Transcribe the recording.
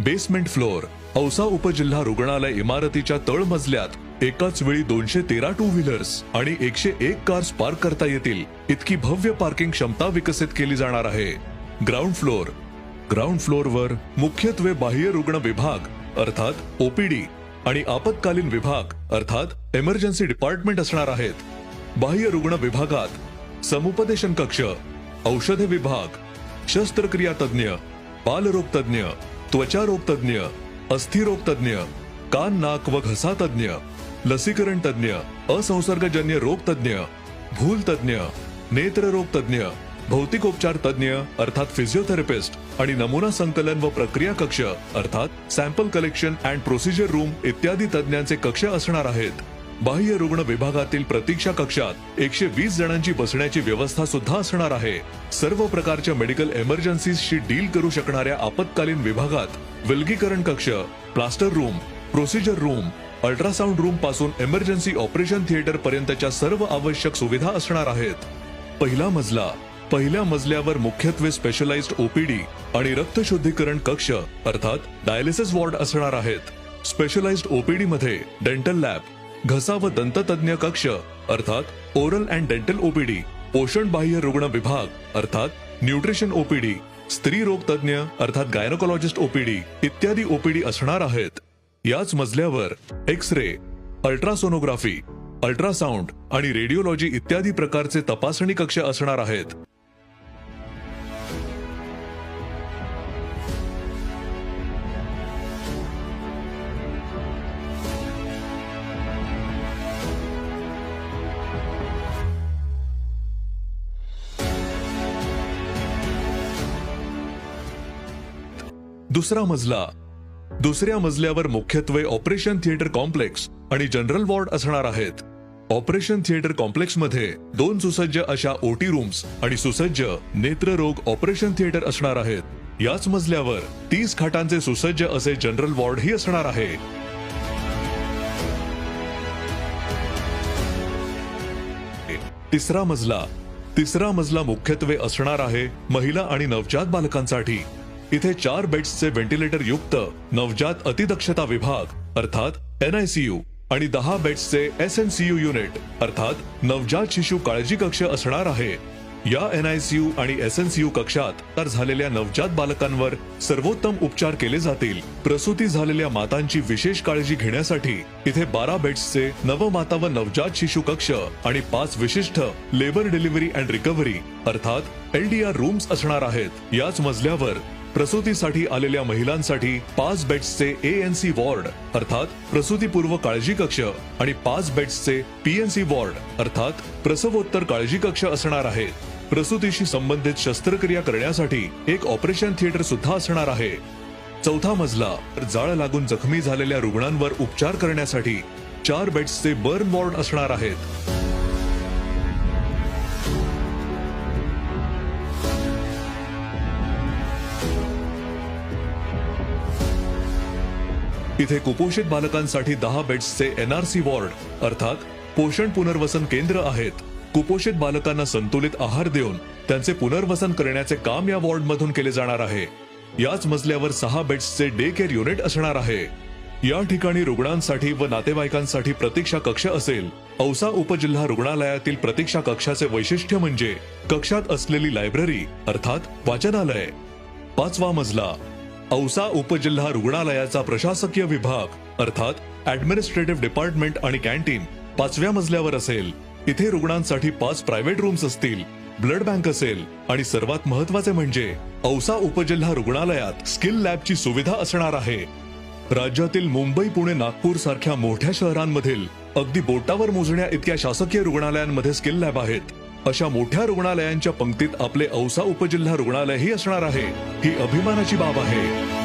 Basement floor Ausa उपजिल्हा रुग्णालय इमारतीच्या तळमजल्यात एकाच वेळी 213 टू व्हीलर्स आणि 101 कार्स पार्क करता येतील इतकी भव्य पार्किंग क्षमता विकसित केली जाणार आहे. ग्राउंड फ्लोअरवर मुख्यत्वे बाह्य रुग्ण विभाग अर्थात ओपीडी आणि आपत्कालीन विभाग अर्थात इमर्जन्सी डिपार्टमेंट असणार आहेत. बाह्य रुग्ण विभागात समुपदेशन कक्ष, औषध विभाग, शस्त्रक्रिया तज्ञ, बालरोग तज्ञ, त्वचारोग तज्ञ, अस्थिरोग तज्ञ, कान नाक व घसा तज्ञ, लसीकरण तज्ञ, असंसर्गजन्य रोग तज्ञ, भूल तज्ञ, नेत्ररोग तज्ञ, भौतिकोपचार तज्ञ अर्थात फिजिओथेरपिस्ट आणि नमुना संकलन व प्रक्रिया कक्ष अर्थात sample collection and procedure room इत्यादी तज्ञांचे कक्ष असणार आहेत. बाह्य रुग्ण विभागातील प्रतीक्षा कक्षात 120 जणांची बसण्याची व्यवस्था सुद्धा असणार आहे. सर्व प्रकारच्या मेडिकल एमर्जन्सीजशी डील करू शकणाऱ्या आपत्कालीन विभागात विलगीकरण कक्ष, plaster room, procedure room, ultrasound room पासून इमर्जन्सी ऑपरेशन थिएटर पर्यंतच्या सर्व आवश्यक सुविधा असणार आहेत. पहिल्या मजल्यावर मुख्यत्वे स्पेशलाइज्ड ओपीडी आणि रक्तशुद्धीकरण कक्ष अर्थात डायलिसिस वॉर्ड असणार आहेत. स्पेशलाइज्ड ओपीडी मध्ये डेंटल लॅब, घसा व दंत तज्ञ कक्ष अर्थात ओरल अँड डेंटल ओपीडी, पोषण बाह्य रुग्ण विभाग अर्थात न्यूट्रिशन ओपीडी, स्त्री रोग तज्ञ अर्थात गायनोकॉलॉजिस्ट ओपीडी इत्यादी ओपीडी असणार आहेत. याच मजल्यावर एक्स-रे, अल्ट्रासोनोग्राफी, अल्ट्रासाउंड आणि रेडिओलॉजी इत्यादी प्रकारचे तपासणी कक्ष असणार आहेत. दुसऱ्या मजल्यावर मुख्यत्वे ऑपरेशन थिएटर कॉम्प्लेक्स आणि जनरल वॉर्ड असणार आहेत. ऑपरेशन थिएटर कॉम्प्लेक्स मध्ये 2 सुसज्ज अशा ओटी रूम्स आणि सुसज्ज नेत्ररोग ऑपरेशन थिएटर असणार आहेत. याच मजल्यावर 30 खाटांचे सुसज्ज असे जनरल वॉर्ड ही असणार आहे. तिसरा मजला मुख्यत्वे असणार आहे महिला आणि नवजात बालकांसाठी. इथे 4 बेड्सचे व्हेंटिलेटर युक्त नवजात अतिदक्षता विभाग अर्थात NICU आणि 10 बेड्सचे SNCU युनिट अर्थात नवजात शिशु काळजी कक्ष असणार आहे. या NICU आणि SNCU कक्षात तर झालेल्या नवजात बालकांवर सर्वोत्तम उपचार केले जातील. प्रसूती झालेल्या मातांची विशेष काळजी घेण्यासाठी इथे 12 बेड्सचे नवमाता व नवजात शिशु कक्ष आणि 5 विशिष्ट लेबर डिलिव्हरी अँड रिकव्हरी अर्थात LDR रूम्स असणार आहेत. याच मजल्यावर प्रसूतीसाठी आलेल्या महिलांसाठी 5 बेड्सचे ANC वॉर्ड अर्थात प्रसूतीपूर्व काळजी कक्ष आणि 5 बेड्सचे PNC वॉर्ड अर्थात प्रसवोत्तर काळजी कक्ष असणार आहे. प्रसूतीशी संबंधित शस्त्रक्रिया करण्यासाठी एक ऑपरेशन थिएटर सुद्धा असणार आहे. चौथा मजला जाळ लागून जखमी झालेल्या रुग्णांवर उपचार करण्यासाठी 4 बेड्सचे बर्न वॉर्ड असणार आहेत. इथे कुपोषित बालकांसाठी 10 बेड्सचे NRC वॉर्ड अर्थात पोषण पुनर्वसन केंद्र आहेत. कुपोषित बालकांना संतुलित आहार देऊन त्यांचे पुनर्वसन करण्याचे काम या वॉर्ड मधून केले जाणार आहे. याच मजल्यावर 6 बेड्सचे डे केअर युनिट असणार आहे. या ठिकाणी रुग्णांसाठी व नातेवाईकांसाठी प्रतीक्षा कक्ष असेल. औसा उपजिल्हा रुग्णालयातील प्रतीक्षा कक्षाचे वैशिष्ट्य म्हणजे कक्षात असलेली लायब्ररी अर्थात वाचनालय. 5वा मजला औसा उपजिल्हा रुग्णालयाचा प्रशासकीय विभाग अर्थात ऍडमिनिस्ट्रेटिव्ह डिपार्टमेंट आणि कॅन्टीन 5व्या मजल्यावर असेल. इथे रुग्णांसाठी 5 प्रायव्हेट रूम्स असतील, ब्लड बँक असेल आणि सर्वात महत्त्वाचे म्हणजे औसा उपजिल्हा रुग्णालयात स्किल लॅबची सुविधा असणार आहे. राज्यातील मुंबई, पुणे, नागपूर सारख्या मोठ्या शहरांमधील अगदी बोटावर मोजण्या इतक्या शासकीय रुग्णालयांमध्ये स्किल लॅब आहेत. अशा मोठ्या रुग्णालयांच्या पंक्तीत आपले औसा उपजिल्हा रुग्णालय ही असणार आहे. ही अभिमानाची बाब आहे.